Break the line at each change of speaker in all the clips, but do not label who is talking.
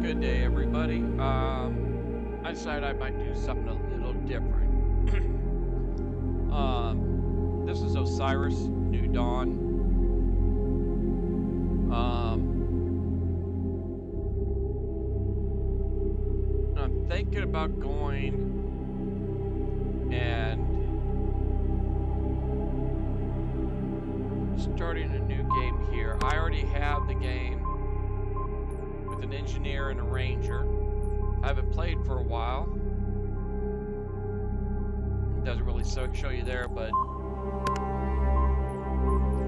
Good day, everybody. I decided I might do something a little different. This is Osiris, New Dawn. I'm thinking about going and starting a new game here. I already have the game with an engineer and a ranger. I haven't played for a while. It doesn't really show you there, but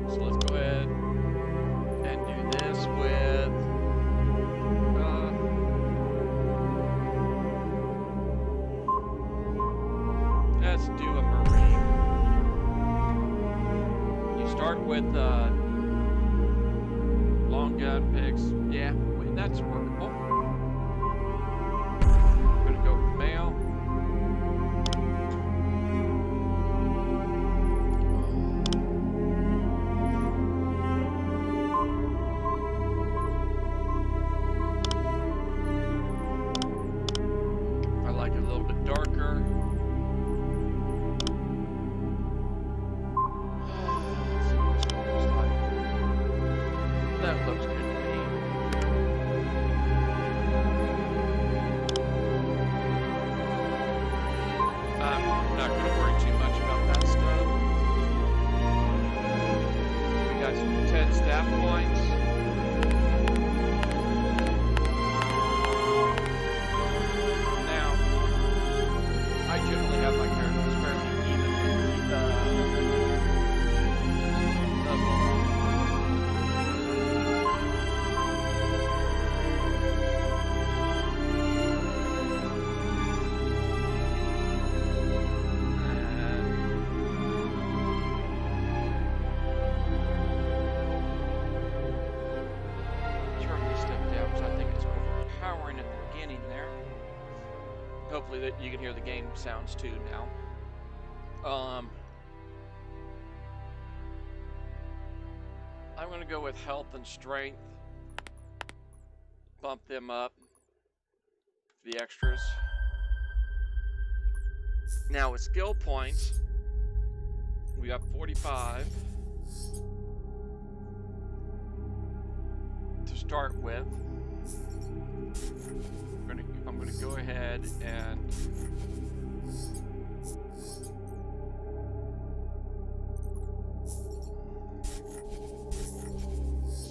so let's go ahead and do this with let's do a marine. You start with long gun picks. Yeah, that's workable. I'm gonna go with male. I like it a little bit darker. That looks good to me. I'm not going to worry too much about that stuff. We got some 10 staff points. Now, I generally have my characters fairly evenly level. Hopefully that you can hear the game sounds too now. I'm going to go with health and strength. Bump them up. The extras. Now with skill points, we got 45 to start with. I'm going to go ahead and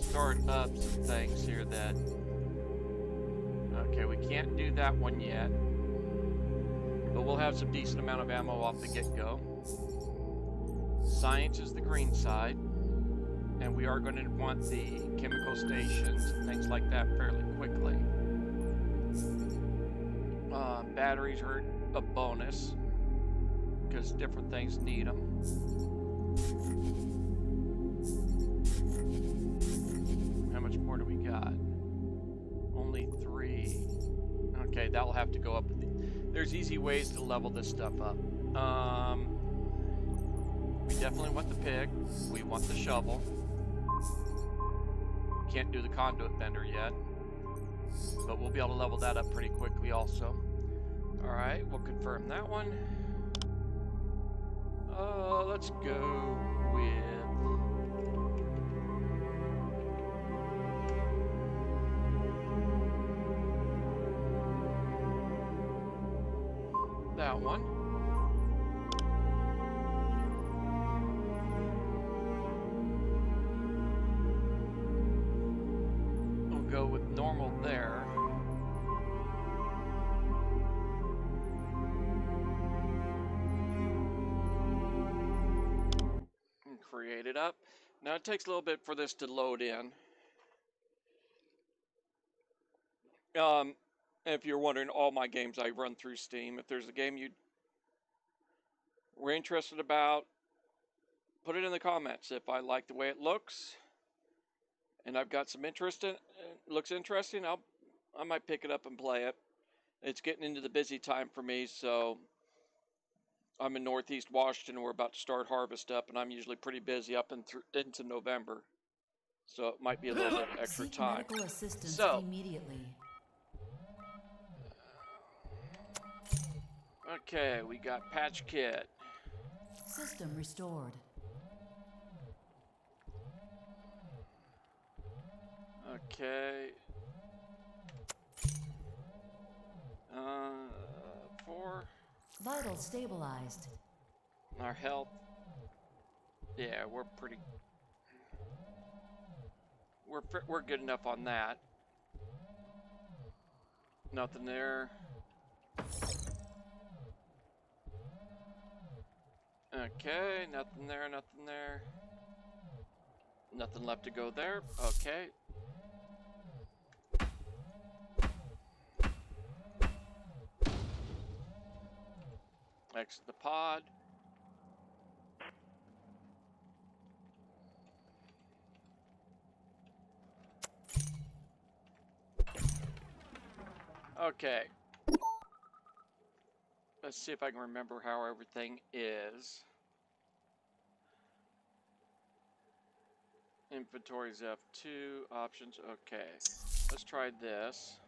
start up some things here that, okay, we can't do that one yet, but we'll have some decent amount of ammo off the get-go. Science is the green side, and we are going to want the chemical stations and things like that fairly quickly. Batteries are a bonus because different things need them. How much more do we got? Only 3. Okay, that'll have to go up. There's easy ways to level this stuff up. We definitely want the pig. We want the shovel. Can't do the conduit bender yet, but we'll be able to level that up pretty quickly also. Alright, we'll confirm that one. Let's go with that one. We'll go with normal there. Create it up. Now it takes a little bit for this to load in. If you're wondering, all my games I run through Steam. If there's a game you were interested about, put it in the comments. If I like the way it looks and I've got some interest in it, looks interesting, I might pick it up and play it. It's getting into the busy time for me, so I'm in Northeast Washington. We're about to start harvest up, and I'm usually pretty busy up into November. So it might be a little bit extra time.
Medical assistance
So,
immediately.
Okay, we got Patch Kit.
System restored.
Okay. 4.
Vitals stabilized.
Our health. Yeah, we're pretty. We're good enough on that. Nothing there. Okay, nothing there, nothing there. Nothing left to go there. Okay. Exit the pod. Okay. Let's see if I can remember how everything is. Inventory's F2. Options. Okay. Let's try this.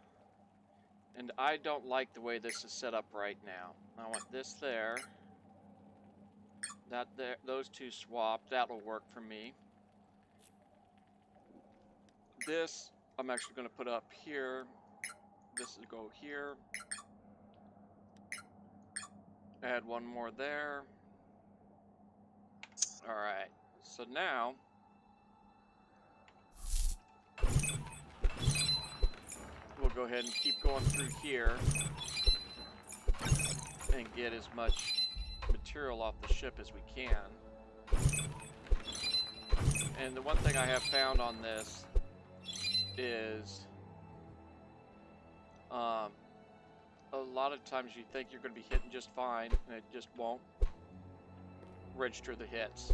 And I don't like the way this is set up right now. I want this there. That there. Those two swapped. That'll work for me. This I'm actually going to put up here. This will go here. Add one more there. Alright. So now we'll go ahead and keep going through here and get as much material off the ship as we can. And the one thing I have found on this is a lot of times you think you're going to be hitting just fine and it just won't register the hits.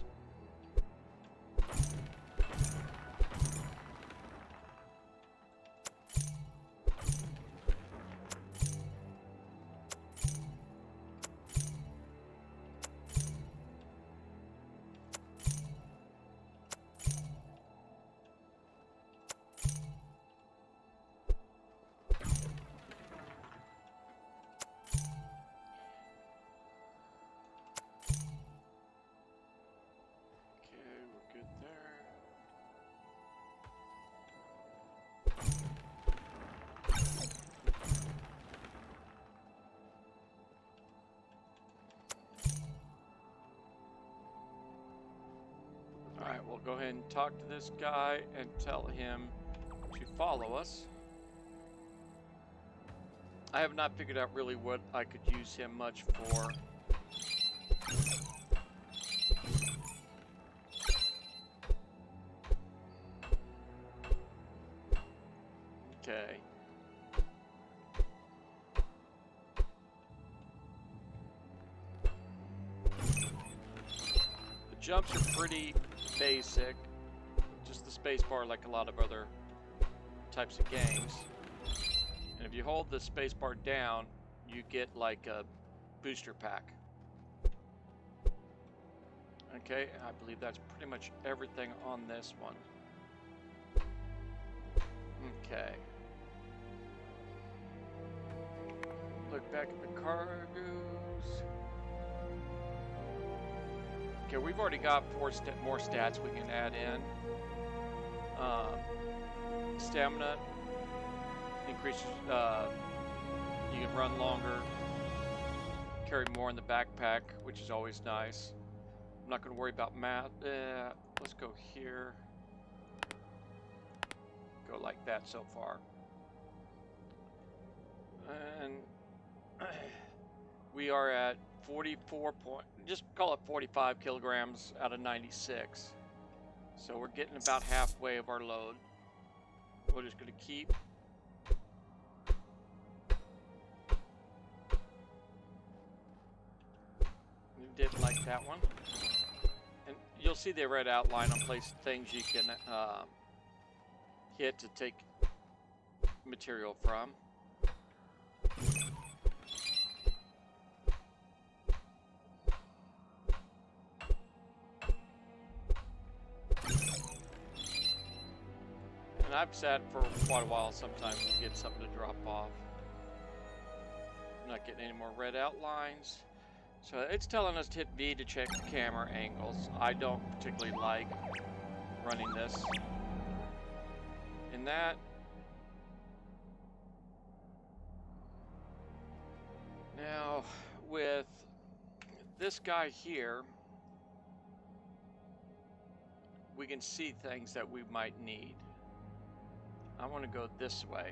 Alright, we'll go ahead and talk to this guy and tell him to follow us. I have not figured out really what I could use him much for. Okay. The jumps are pretty basic, just the space bar like a lot of other types of games. And if you hold the space bar down, you get like a booster pack. Okay, I believe that's pretty much everything on this one. Okay. Look back at the cargoes. Okay, we've already got more stats we can add in. Stamina increases. You can run longer, carry more in the backpack, which is always nice. I'm not going to worry about math. Let's go here. Go like that so far. And we are at 44 point, just call it 45 kilograms out of 96. So we're getting about halfway of our load. We're just going to keep. We didn't like that one. And you'll see the red outline on place things you can hit to take material from. And I've sat for quite a while sometimes to get something to drop off. Not getting any more red outlines. So it's telling us to hit V to check the camera angles. I don't particularly like running this. In that. Now, with this guy here, we can see things that we might need. I want to go this way.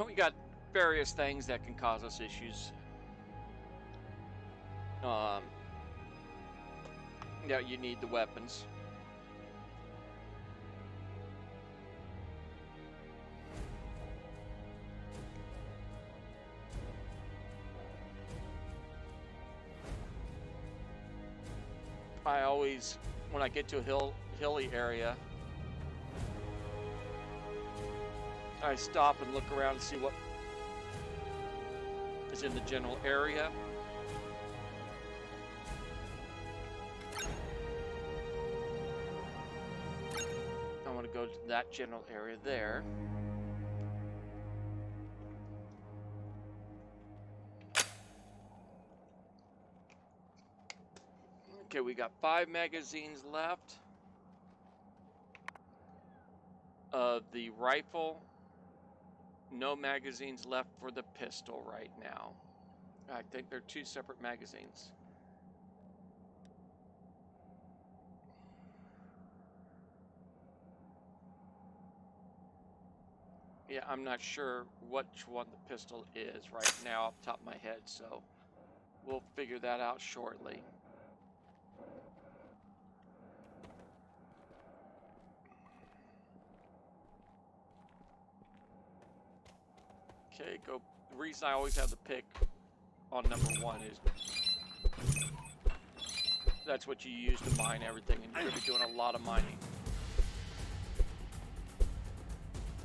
We got various things that can cause us issues. Yeah, you need the weapons. I always, when I get to a hilly area, I stop and look around and see what is in the general area. I want to go to that general area there. Okay, we got 5 magazines left of the rifle. No magazines left for the pistol right now. I think they're 2 separate magazines. Yeah, I'm not sure which one the pistol is right now off the top of my head, so we'll figure that out shortly. Okay, go. The reason I always have the pick on number 1 is that's what you use to mine everything, and you're going to be doing a lot of mining.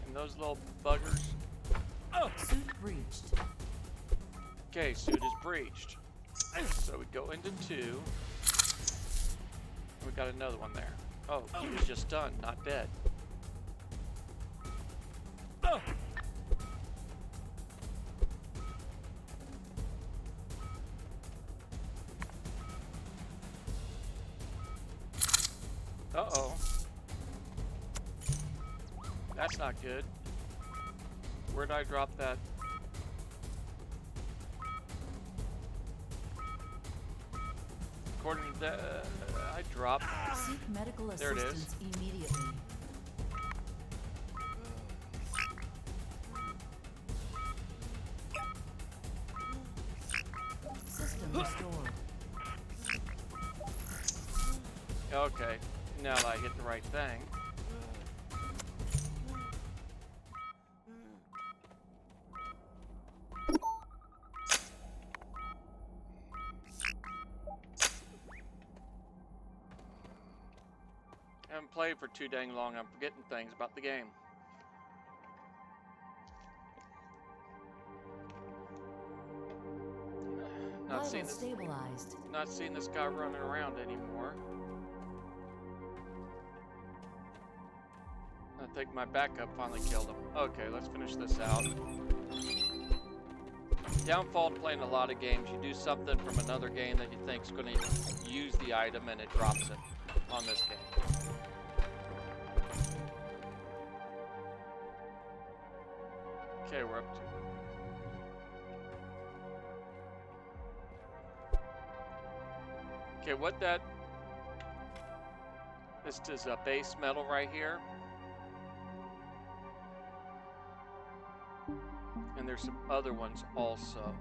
And those little buggers.
Oh. Suit breached.
Okay, suit is breached. So we go into 2. We got another one there. Oh, he was just stunned, not dead. Uh-oh. That's not good. Where'd I drop that? According to that, I dropped.
Seek medical
There it is.
assistance immediately. System restored.
Okay, now that I hit the right thing. I haven't played for too dang long. I'm forgetting things about the game. Not seeing this,
Stabilized.
not seeing this guy running around anymore. I think my backup finally killed him. Okay, let's finish this out. Downfall to playing a lot of games. You do something from another game that you think is going to use the item and it drops it on this game. Okay, we're up to... Okay, what that... This is a base metal right here. And there's some other ones also.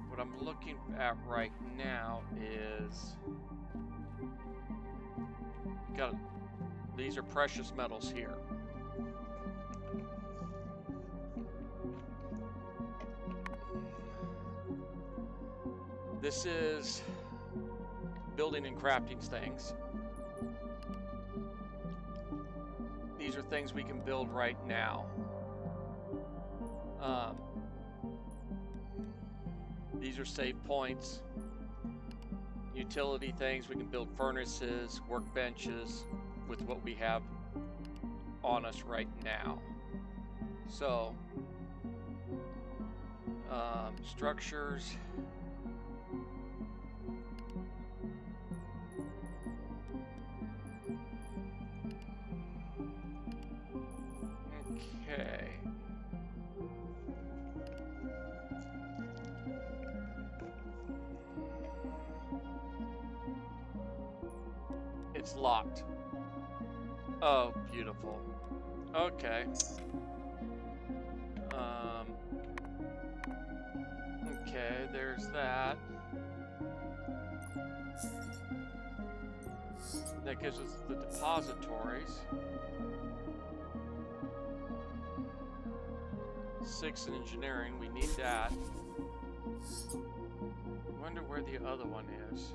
What I'm looking at right now is... These are precious metals here. This is building and crafting things. These are things we can build right now. These are save points. Utility things, we can build furnaces, workbenches, with what we have on us right now. So, structures. Okay. It's locked. Oh, beautiful. Okay. Okay, there's that. That gives us the depositories. 6 in engineering, we need that. Wonder where the other one is.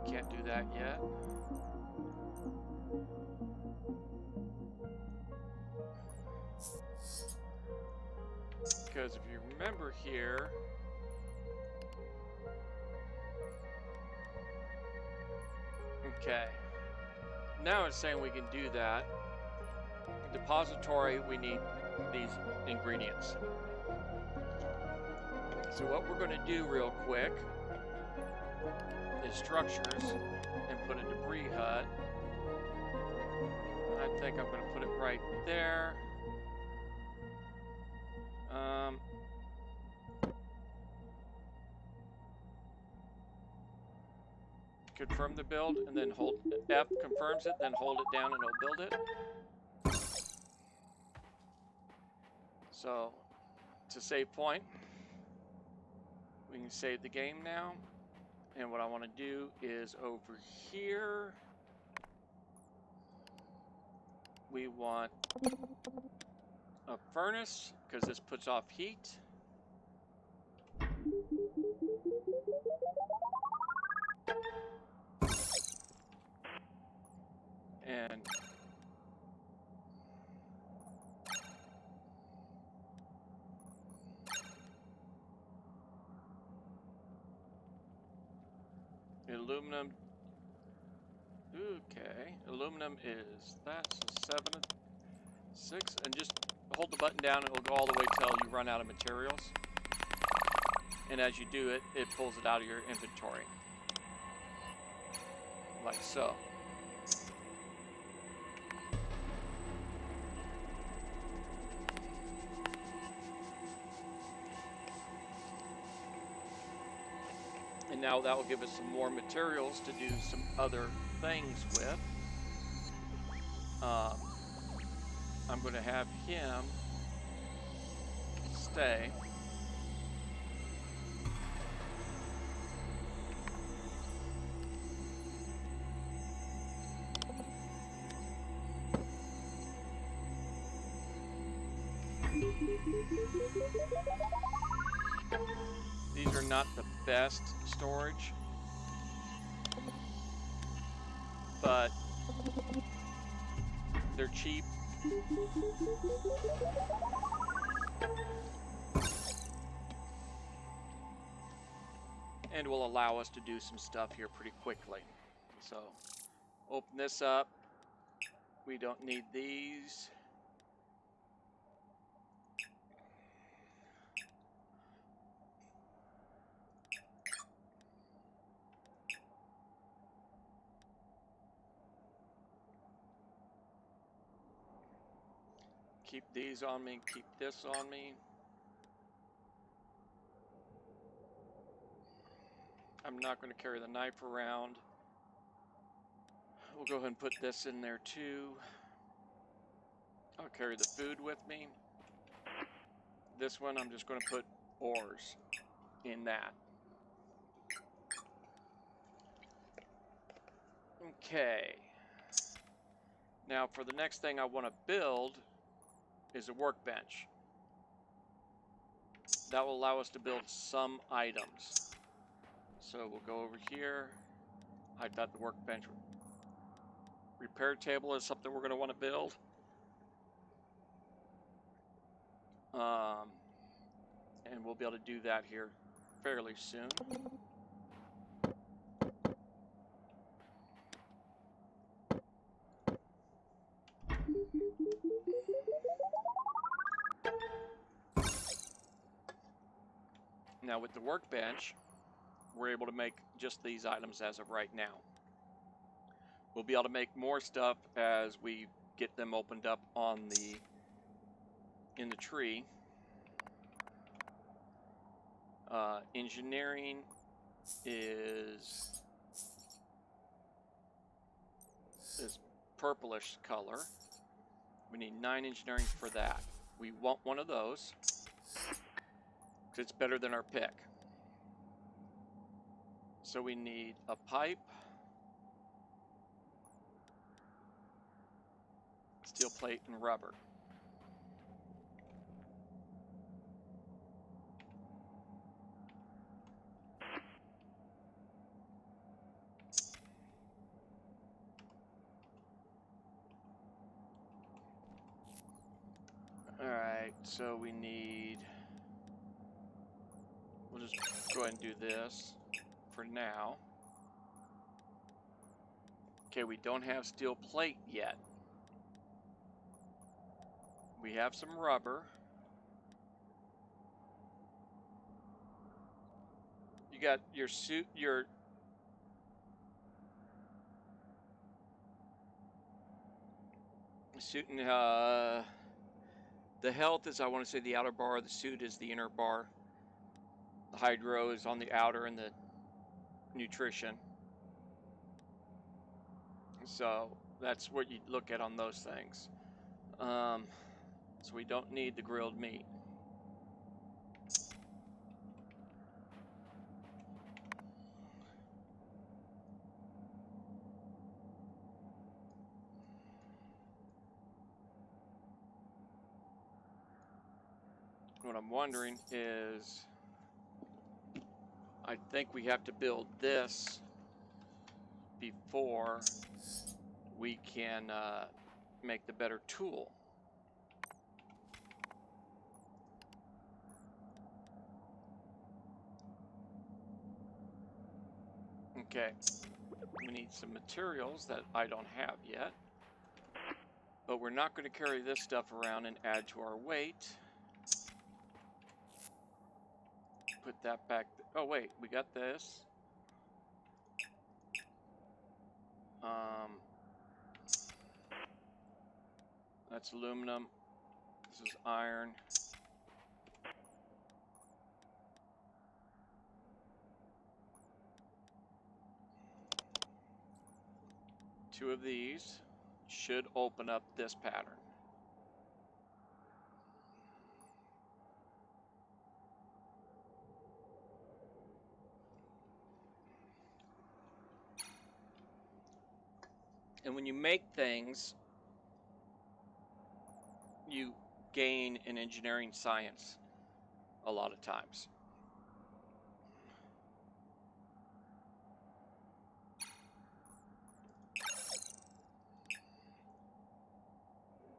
Can't do that yet. Because if you remember here, okay, now it's saying we can do that. Depository, we need these ingredients. So what we're going to do real quick is structures and put a debris hut. I think I'm going to put it right there. Confirm the build and then hold F confirms it, then hold it down and it'll build it. So it's a save point. We can save the game now. And what I want to do is over here, we want a furnace because this puts off heat. And aluminum. Okay, aluminum is that's 7 and 6, and just hold the button down. It will go all the way till you run out of materials. And as you do it, it pulls it out of your inventory, like so. And now that will give us some more materials to do some other things with. I'm going to have him stay. These are not the best storage, but they're cheap. And will allow us to do some stuff here pretty quickly. So open this up. We don't need these. Keep these on me, keep this on me. I'm not going to carry the knife around. We'll go ahead and put this in there too. I'll carry the food with me. This one I'm just going to put ores in that. Okay. Now for the next thing I want to build is a workbench. That will allow us to build some items. So we'll go over here. I thought the workbench repair table is something we're going to want to build. And we'll be able to do that here fairly soon. Now with the workbench, we're able to make just these items as of right now. We'll be able to make more stuff as we get them opened up on in the tree. Engineering is this purplish color. We need 9 engineering for that. We want one of those because it's better than our pick. So we need a pipe, steel plate, and rubber. Alright, so we need... We'll just go ahead and do this for now. Okay, we don't have steel plate yet. We have some rubber. You got your suit, your... suit and, the health is, I want to say, the outer bar. The suit is the inner bar. The hydro is on the outer, and the nutrition. So that's what you look at on those things. So we don't need the grilled meat. What I'm wondering is, I think we have to build this before we can make the better tool. Okay, we need some materials that I don't have yet, but we're not going to carry this stuff around and add to our weight. Put that back. Oh wait, we got this. That's aluminum. This is iron. Two of these should open up this pattern. And when you make things, you gain in engineering science a lot of times.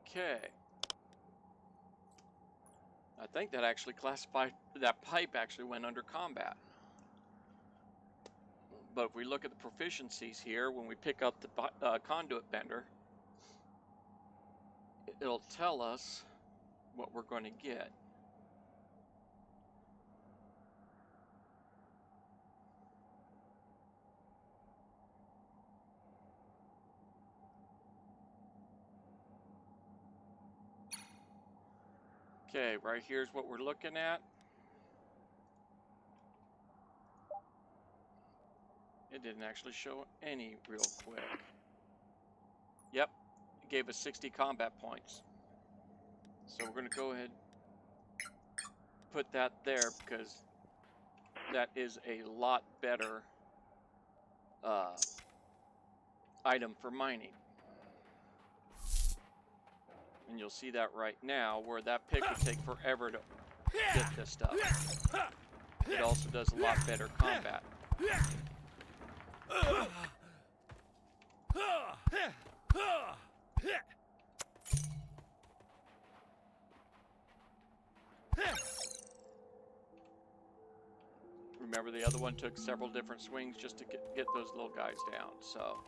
Okay. I think that actually classified, that pipe actually went under combat. But if we look at the proficiencies here, when we pick up the conduit bender, it'll tell us what we're going to get. Okay, right here's what we're looking at. It didn't actually show any real quick. Yep, it gave us 60 combat points. So we're going to go ahead and put that there because that is a lot better item for mining. And you'll see that right now, where that pick would take forever to get this stuff. It also does a lot better combat. Remember, the other one took several different swings just to get those little guys down, so...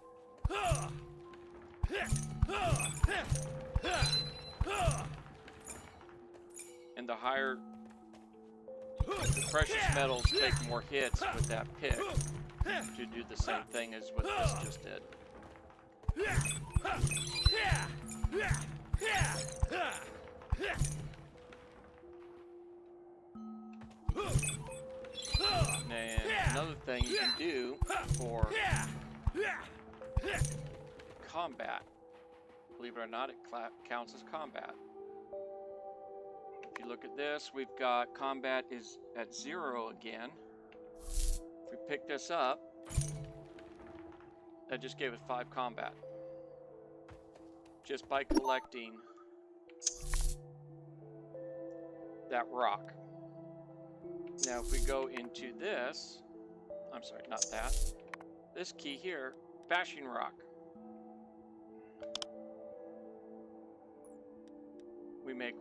And the higher The precious metals take more hits with that pick to do the same thing as what this just did. And another thing you can do for combat, believe it or not, it counts as combat. If you look at this, we've got combat is at 0 again. If we pick this up, that just gave us 5 combat. Just by collecting that rock. Now if we go into this, I'm sorry, not that. This key here, bashing rock. We make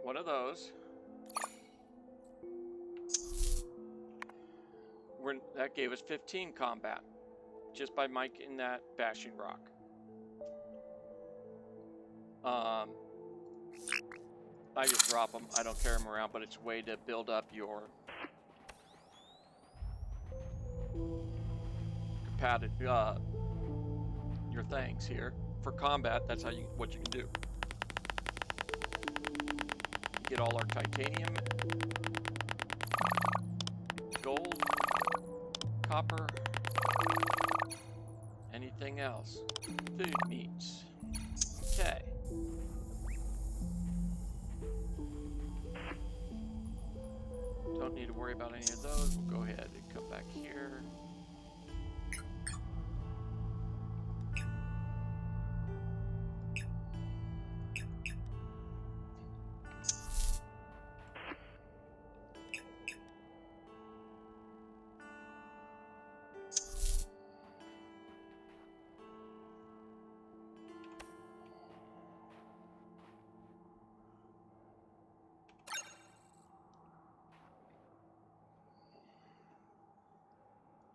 one of those. That gave us 15 combat just by making that bashing rock. I just drop them. I don't carry them around, but it's a way to build up your your things here for combat. That's how what you can do. Get all our titanium, gold, copper, anything else. Food meats. Okay. Don't need to worry about any of those. We'll go ahead and come back here.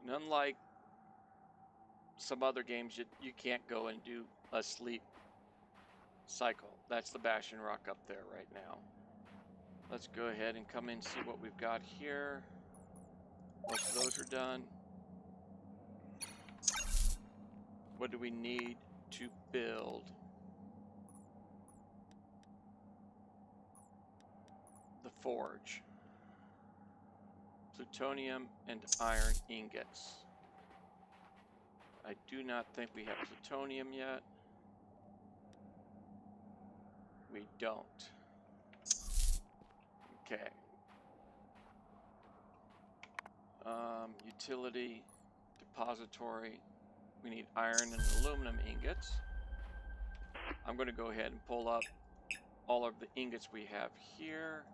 And unlike some other games, you can't go and do a sleep cycle. That's the bashing rock up there right now. Let's go ahead and come in and see what we've got here. Most of those are done. What do we need to build the forge? Plutonium and iron ingots. I do not think we have plutonium yet. We don't. Okay. Utility, depository. We need iron and aluminum ingots. I'm going to go ahead and pull up all of the ingots we have here.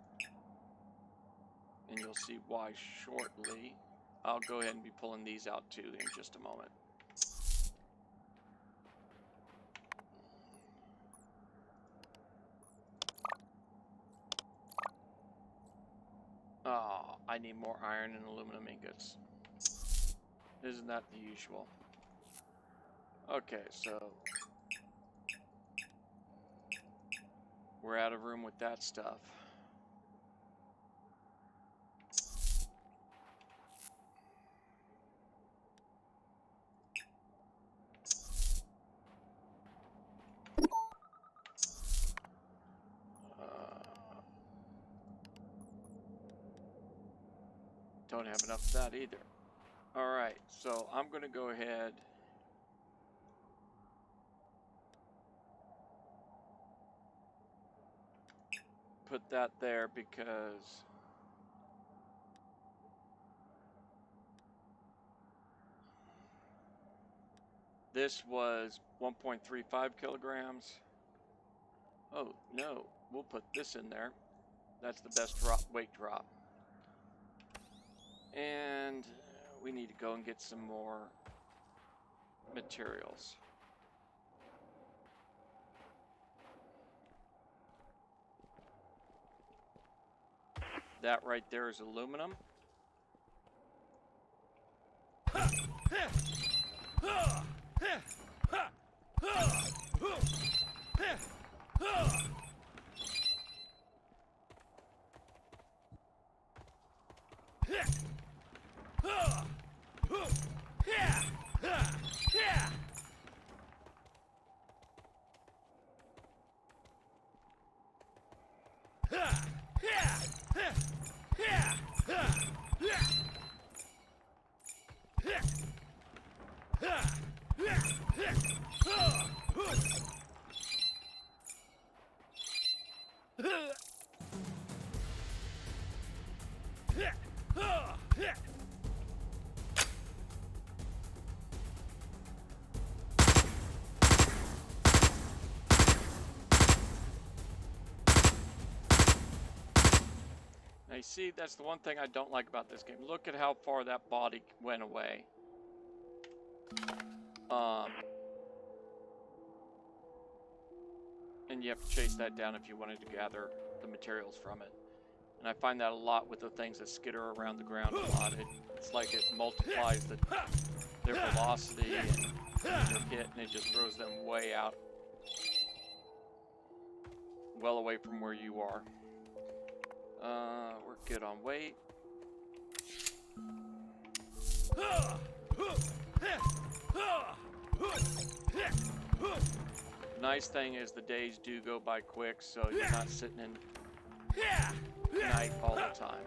And you'll see why shortly. I'll go ahead and be pulling these out too in just a moment. Oh, I need more iron and aluminum ingots. Isn't that the usual? Okay, so we're out of room with that stuff. Don't have enough of that either. Alright, so I'm going to go ahead put that there because this was 1.35 kilograms. Oh, no, we'll put this in there. That's the best weight drop. And we need to go and get some more materials. That right there is aluminum. Now you see, that's the one thing I don't like about this game. Look at how far that body went away. And you have to chase that down if you wanted to gather the materials from it. And I find that a lot with the things that skitter around the ground a lot. It's like it multiplies their velocity and your hit, and it just throws them way out. Well away from where you are. We're good on weight. The nice thing is the days do go by quick, so you're not sitting in night all the time.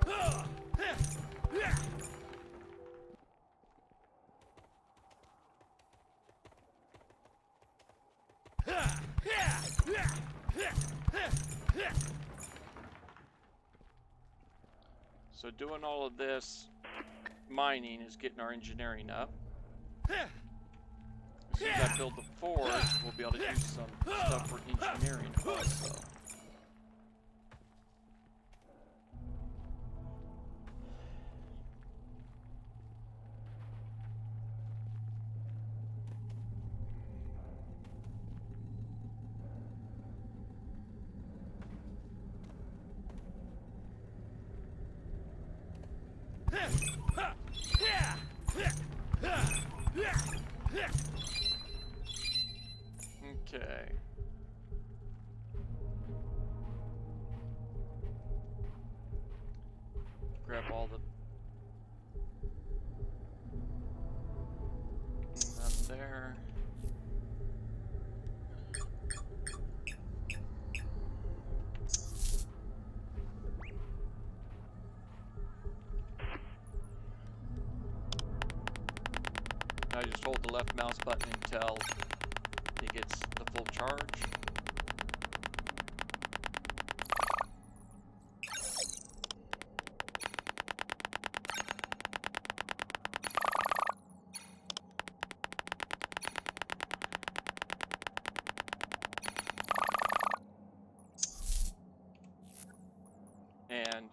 So doing all of this mining is getting our engineering up. As soon as I build the forge, we'll be able to do some stuff for engineering also. Okay. Grab all the... None there. I just hold the left mouse button until it gets the full charge. And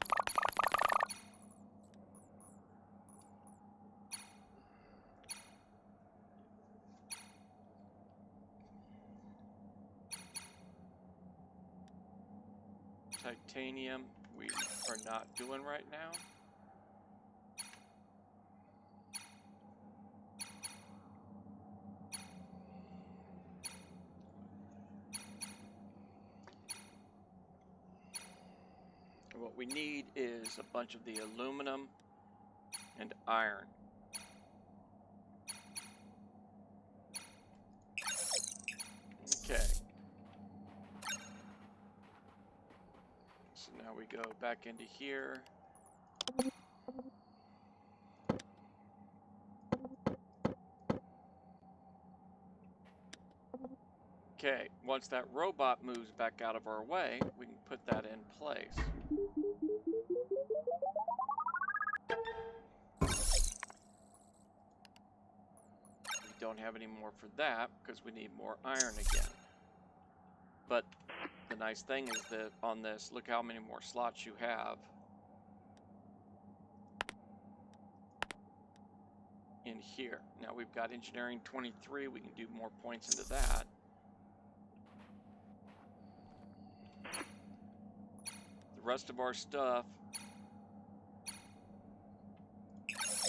titanium we are not doing right now. What we need is a bunch of the aluminum and iron. Okay. So now we go back into here. Okay, once that robot moves back out of our way, we can put that in place. We don't have any more for that because we need more iron again. But the nice thing is that on this, look how many more slots you have in here. Now we've got engineering 23, we can do more points into that. The rest of our stuff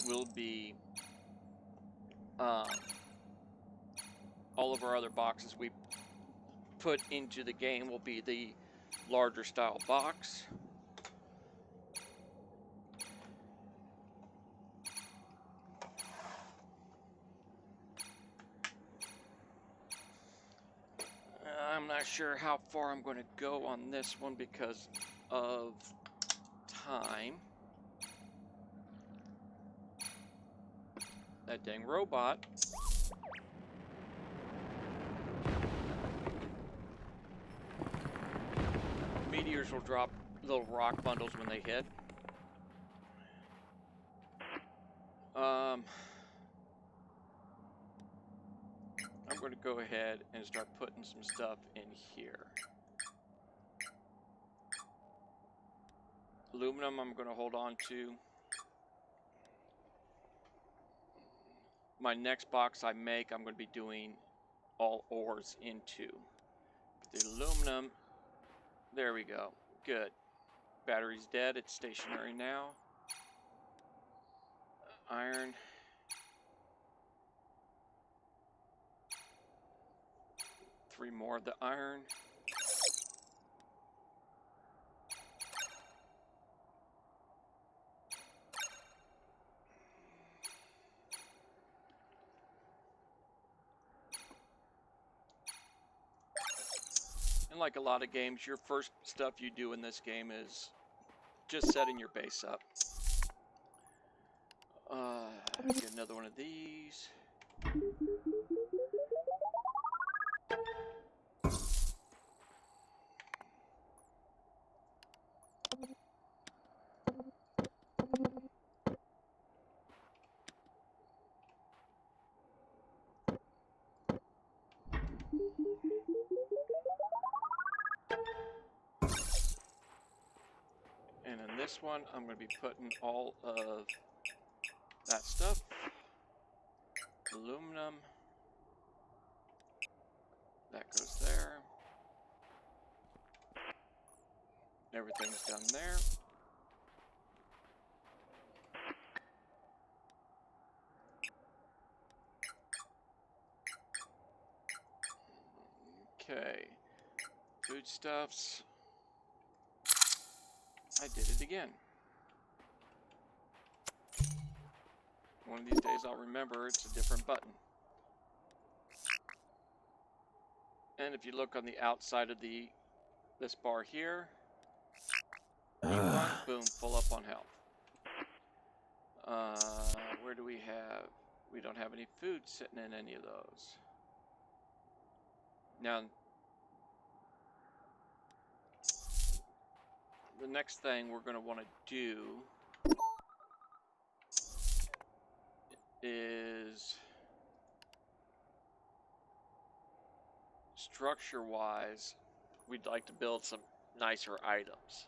will be all of our other boxes we put into the game will be the larger style box. sure how far I'm going to go on this one because of time. That dang robot. Meteors will drop little rock bundles when they hit. I'm going to go ahead and start putting some stuff in here. Aluminum I'm going to hold on to. My next box I make, I'm going to be doing all ores into. The aluminum, there we go. Good. Battery's dead, it's stationary now. Iron. Three more of the iron. And like a lot of games, your first stuff you do in this game is just setting your base up. Get another one of these. And in this one, I'm going to be putting all of that stuff. Aluminum. That goes there. Everything's done there. Okay. Foodstuffs. I did it again. One of these days I'll remember it's a different button. And if you look on the outside of this bar here, run, boom, full up on health. Where do we have? We don't have any food sitting in any of those. Now, the next thing we're going to want to do is structure-wise, we'd like to build some nicer items.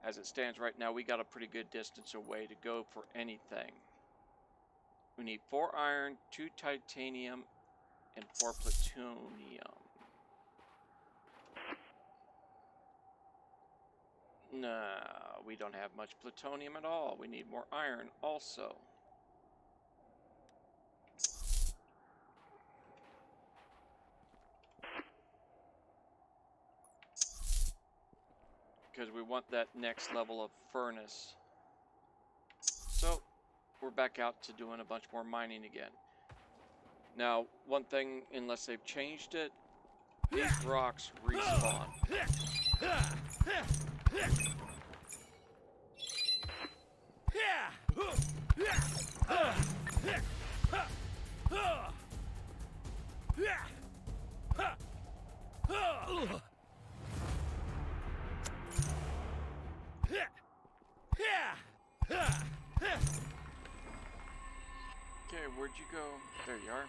As it stands right now, we got a pretty good distance away to go for anything. We need 4 iron, 2 titanium, and 4 plutonium. No, we don't have much plutonium at all. We need more iron also. Because we want that next level of furnace. So, we're back out to doing a bunch more mining again. Now, one thing, unless they've changed it, these rocks respawn. Okay, where'd you go? There you are.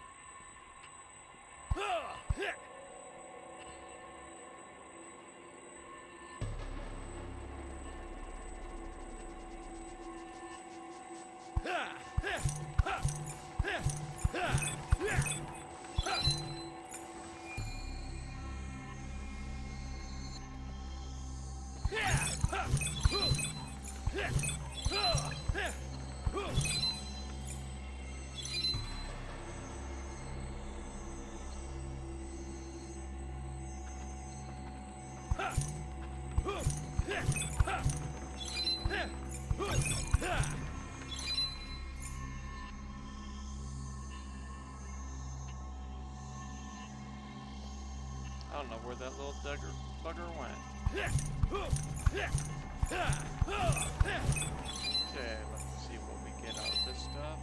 I don't know where that little bugger went. Okay, let's see what we get out of this stuff.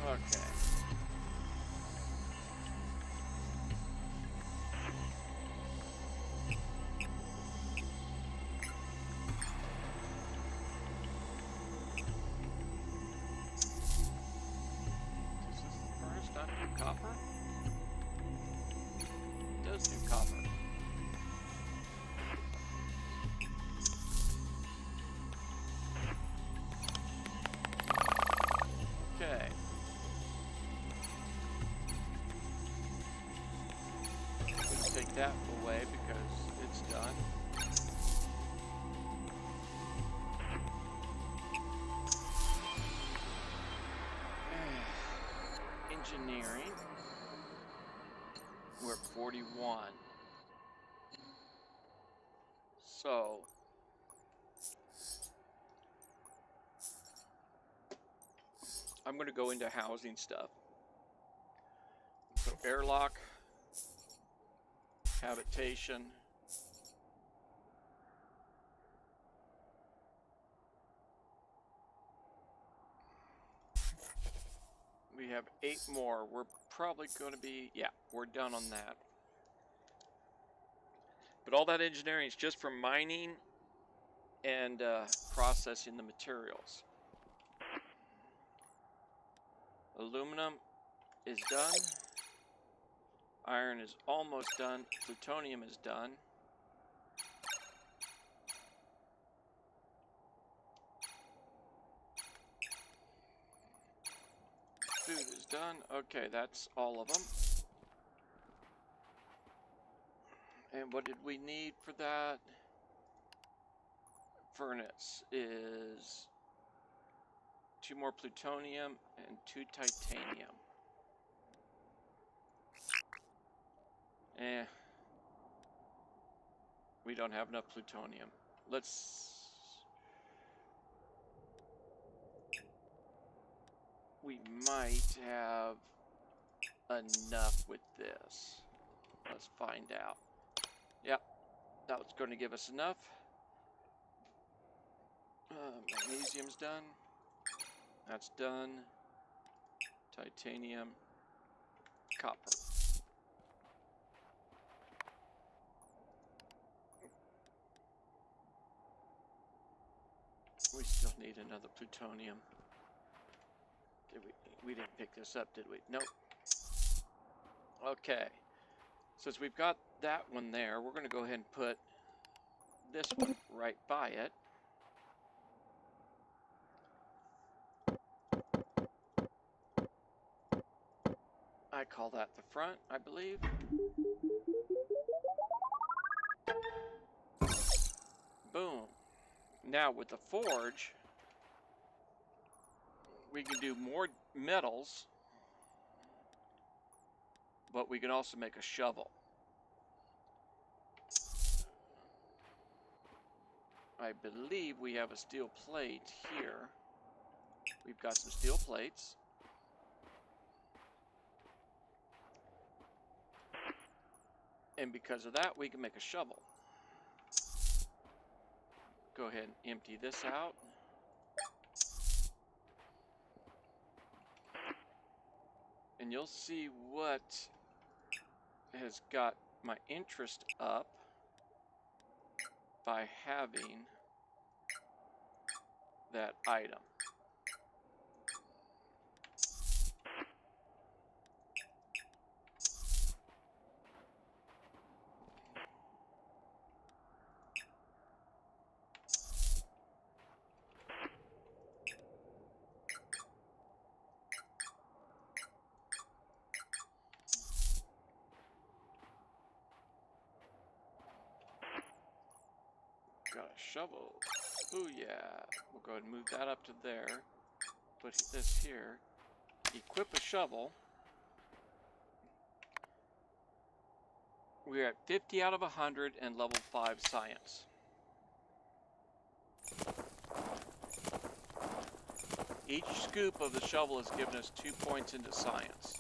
Okay. Does this furnace not do copper? It does do copper. Okay. We can take that away because it's done. Engineering. We're at 41. So I'm going to go into housing stuff. So airlock, habitation, we have 8 more. We're probably going to be, yeah, we're done on that. But all that engineering is just for mining and processing the materials. Aluminum is done. Iron is almost done. Plutonium is done. Food is done. Okay, that's all of them. And what did we need for that? Furnace is 2 more plutonium and 2 titanium. We don't have enough plutonium. We might have enough with this. Let's find out. Yep, that was going to give us enough. Magnesium's done. That's done. Titanium. Copper. We still need another plutonium. We didn't pick this up, did we? Nope. Okay. Since we've got that one there, we're going to go ahead and put this one right by it. I call that the front, I believe. Boom. Now with the forge, we can do more metals, but we can also make a shovel. I believe we have a steel plate here. We've got some steel plates. And because of that, we can make a shovel. Go ahead and empty this out. And you'll see what has got my interest up by having that item. shovel. Ooh, yeah. We'll go ahead and move that up to there. Put this here. Equip a shovel. We're at 50 out of 100 and level 5 science. Each scoop of the shovel has given us 2 points into science.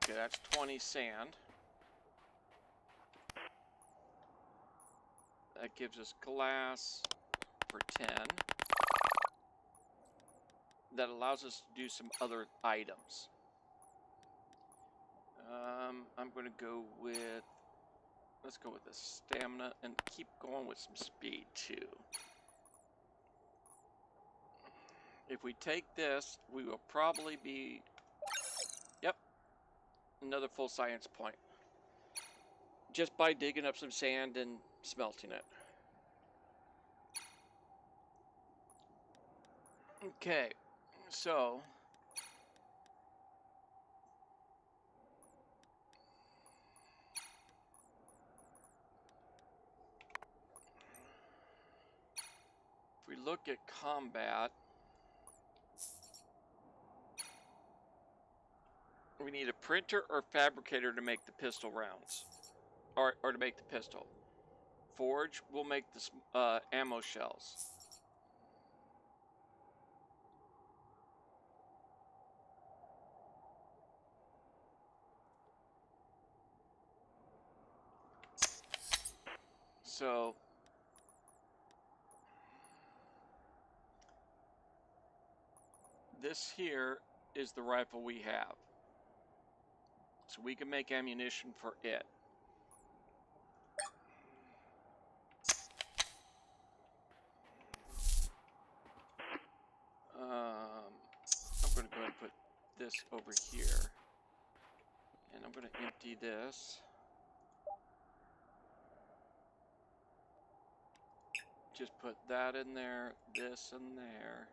Okay, that's 20 sand. That gives us glass for 10. That allows us to do some other items. I'm going to go with, let's go with the stamina and keep going with some speed too. If we take this, we will probably be, yep, another full science point. Just by digging up some sand and smelting it. Okay, so if we look at combat, we need a printer or fabricator to make the pistol rounds, or to make the pistol. Forge will make the ammo shells. So this here is the rifle we have. So we can make ammunition for it. I'm going to go ahead and put this over here. And I'm going to empty this. Just put that in there, this in there.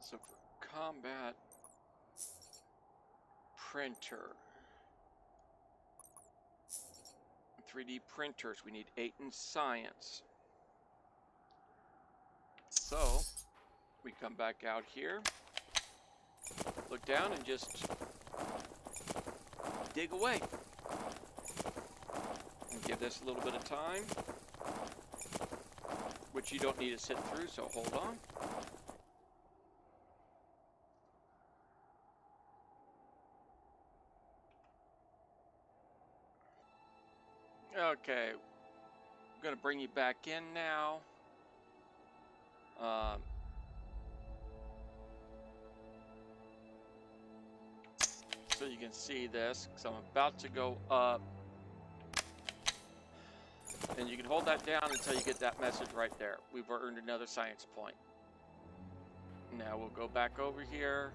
So for combat, printer. 3D printers, we need 8 in science. So, we come back out here, look down and just dig away. And give this a little bit of time, which you don't need to sit through, so hold on. Okay, I'm going to bring you back in now. So you can see this, because I'm about to go up. And you can hold that down until you get that message right there. We've earned another science point. Now we'll go back over here.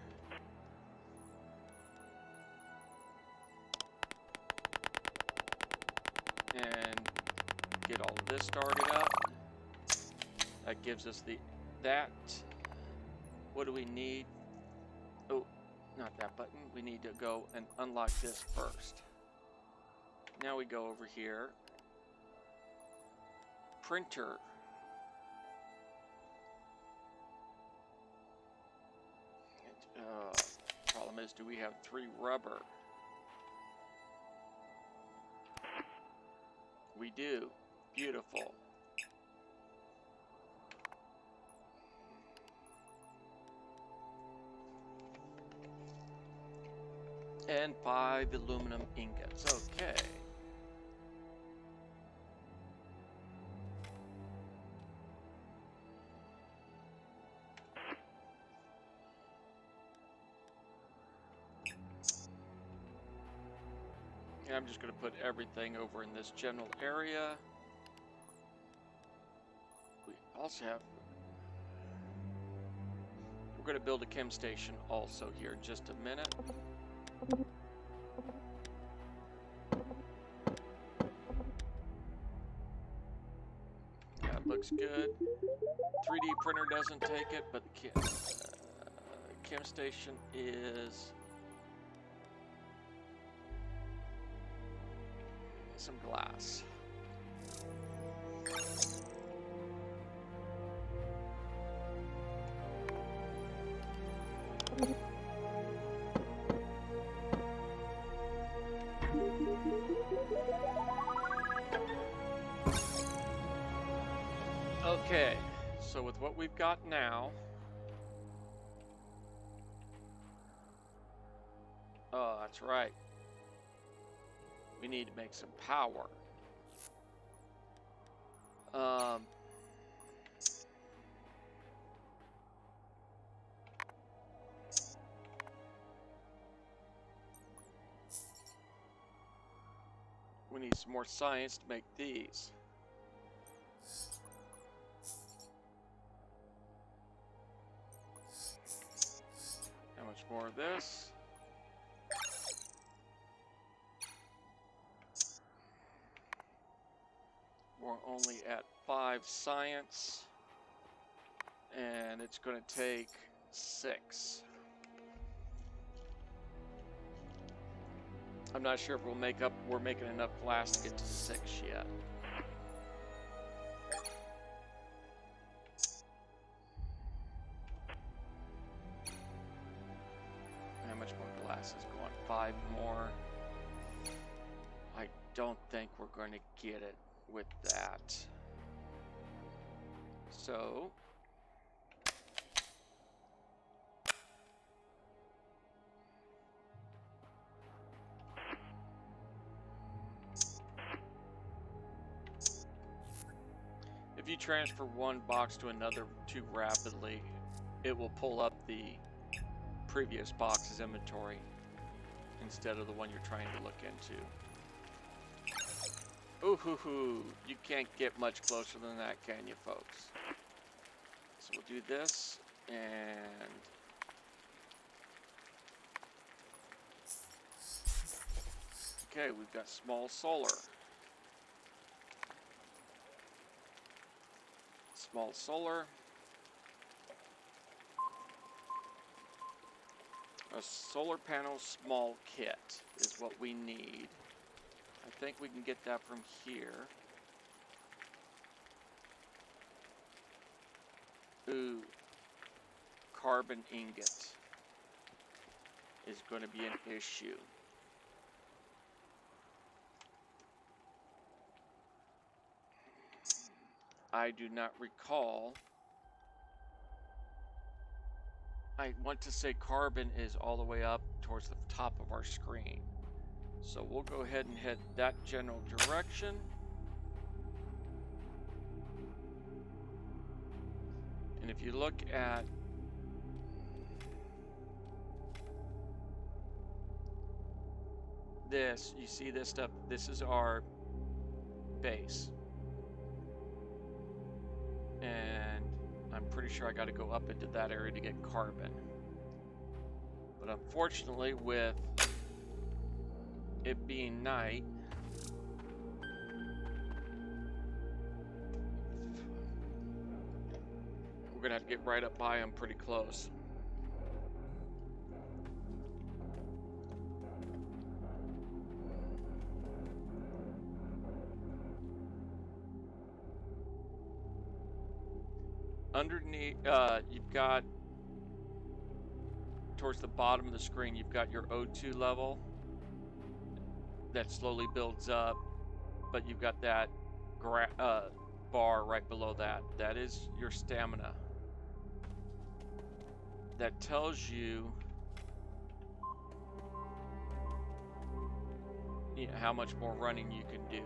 And get all of this started up. That gives us that. What do we need? Oh, not that button. We need to go and unlock this first. Now we go over here. Printer. Problem is, do we have 3 rubber? We do. Beautiful. And 5 aluminum ingots. Okay. And I'm just going to put everything over in this general area. We also have... We're going to build a chem station also here in just a minute. That looks good. 3D printer doesn't take it, but the chem station is some glass. Okay, so with what we've got now, oh, that's right. We need to make some power. We need some more science to make these. How much more of this? We're only at 5 science, and it's going to take 6. I'm not sure if we're making enough glass to get to 6 yet. How much more glass is going? 5 more. I don't think we're going to get it with that. So if you transfer one box to another too rapidly, it will pull up the previous box's inventory instead of the one you're trying to look into. Ooh hoo hoo, you can't get much closer than that, can you, folks? So we'll do this, and okay, we've got small solar. Small solar. A solar panel small kit is what we need. I think we can get that from here. Ooh, carbon ingot is going to be an issue. I do not recall. I want to say carbon is all the way up towards the top of our screen. So we'll go ahead and head that general direction. And if you look at this, you see this stuff, this is our base. And I'm pretty sure I got to go up into that area to get carbon. But unfortunately, with it being night, we're gonna have to get right up by them pretty close. Underneath, you've got, towards the bottom of the screen, you've got your O2 level that slowly builds up, but you've got that bar right below that. That is your stamina. That tells you, how much more running you can do.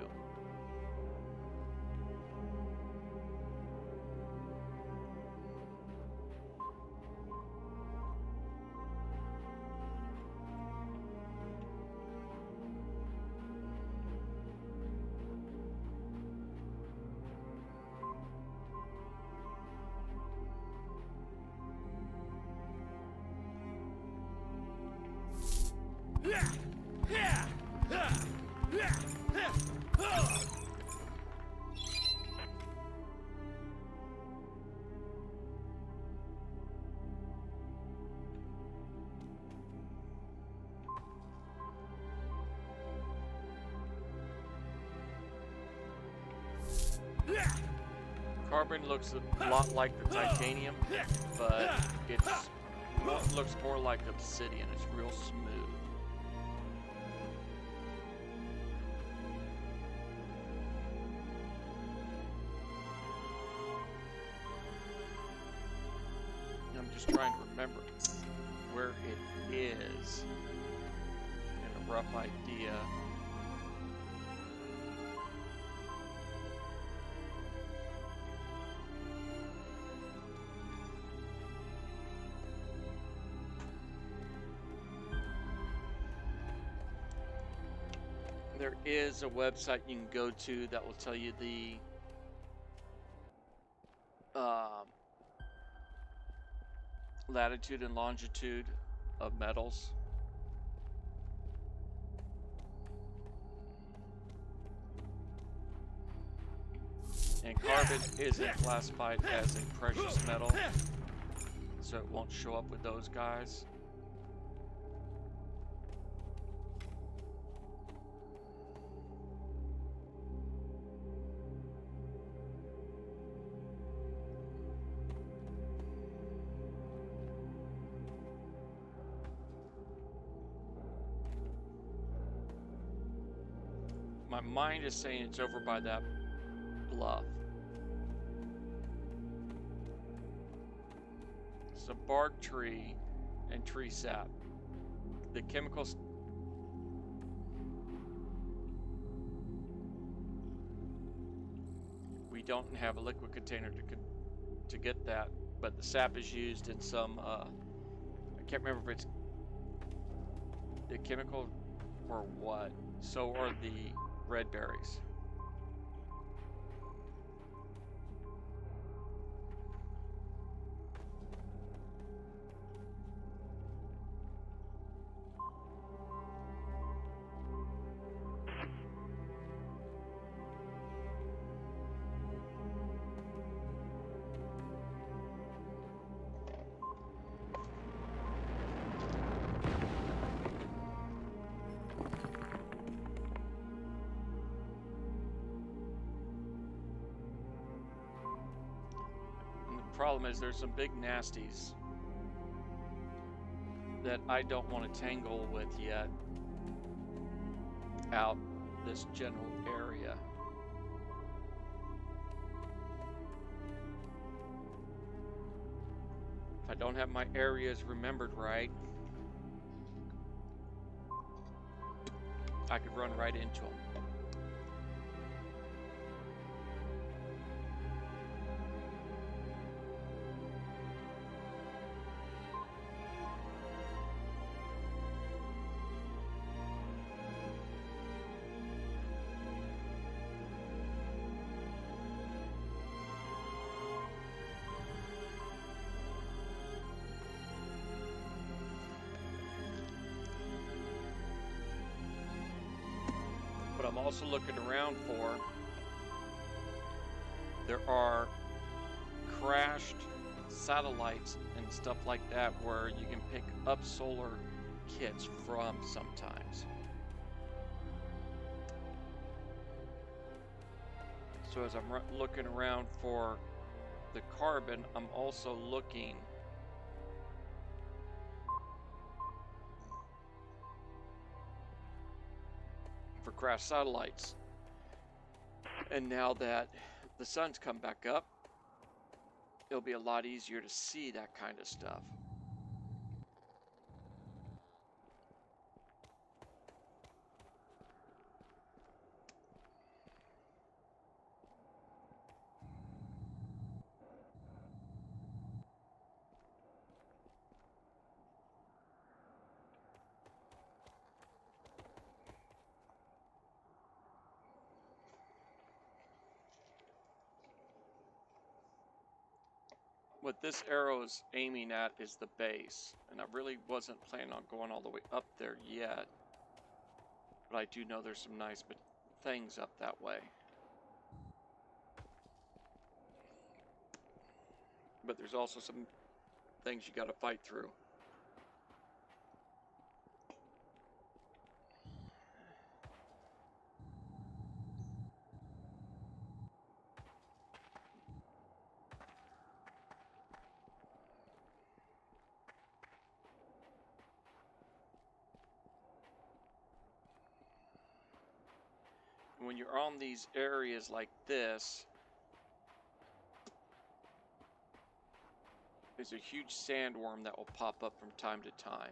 Carbon looks a lot like the titanium, but it looks more like obsidian. It's real smooth. I'm just trying to remember where it is and a rough idea. There is a website you can go to that will tell you the latitude and longitude of metals. And carbon isn't classified as a precious metal, so it won't show up with those guys. My mind is saying it's over by that bluff. It's a bark tree and tree sap. The chemicals. We don't have a liquid container to get that, but the sap is used in some. I can't remember if it's the chemical or what. So are the red berries. Problem is there's some big nasties that I don't want to tangle with yet out this general area. If I don't have my areas remembered right, I could run right into them. But I'm also looking around for, there are crashed satellites and stuff like that where you can pick up solar kits from sometimes. So as I'm looking around for the carbon, I'm also looking for crashed satellites. And now that the sun's come back up, it'll be a lot easier to see that kind of stuff. What this arrow is aiming at is the base, and I really wasn't planning on going all the way up there yet. But I do know there's some nice things up that way. But there's also some things you got to fight through. When you're on these areas like this, there's a huge sandworm that will pop up from time to time.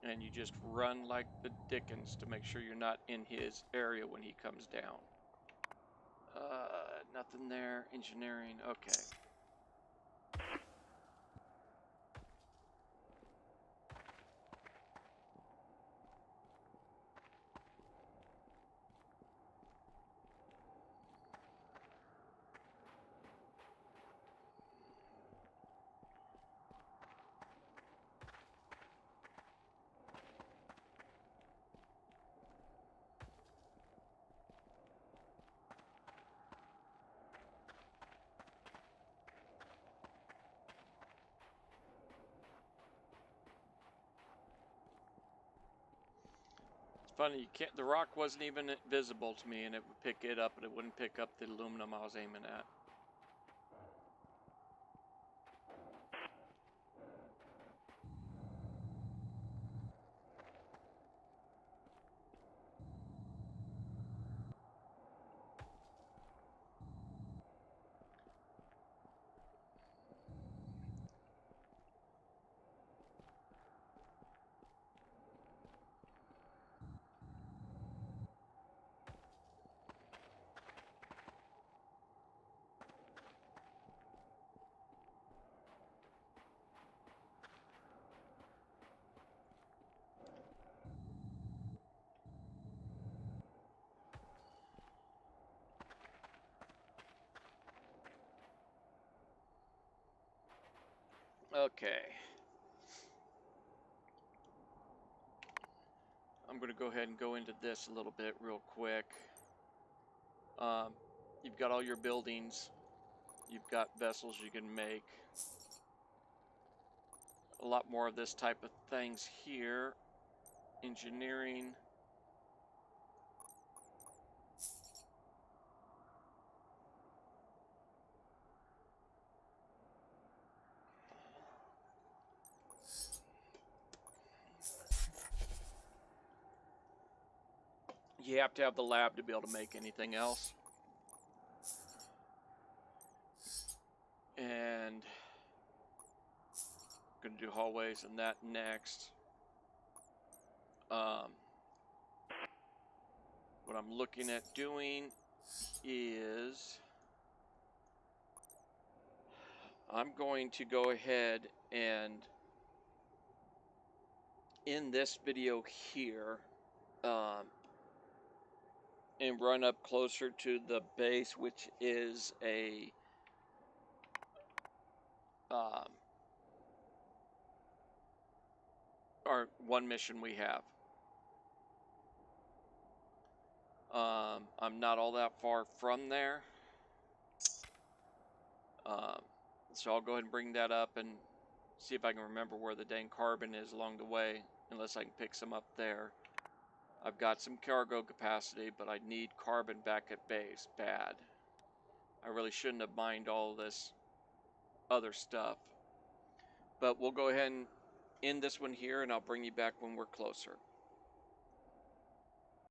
And you just run like the dickens to make sure you're not in his area when he comes down. Nothing there. Engineering. Okay. Funny, you can't. The rock wasn't even visible to me, and it would pick it up, but it wouldn't pick up the aluminum I was aiming at. Okay. I'm going to go ahead and go into this a little bit real quick. You've got all your buildings. You've got vessels you can make. A lot more of this type of things here. Engineering. You have to have the lab to be able to make anything else. And I'm going to do hallways and that next. What I'm looking at doing is I'm going to go ahead and in this video here and run up closer to the base, which is a our one mission we have. I'm not all that far from there, so I'll go ahead and bring that up and see if I can remember where the dang carbon is along the way, unless I can pick some up there. I've got some cargo capacity, but I need carbon back at base bad. I really shouldn't have mined all this other stuff, but we'll go ahead and end this one here, and I'll bring you back when we're closer.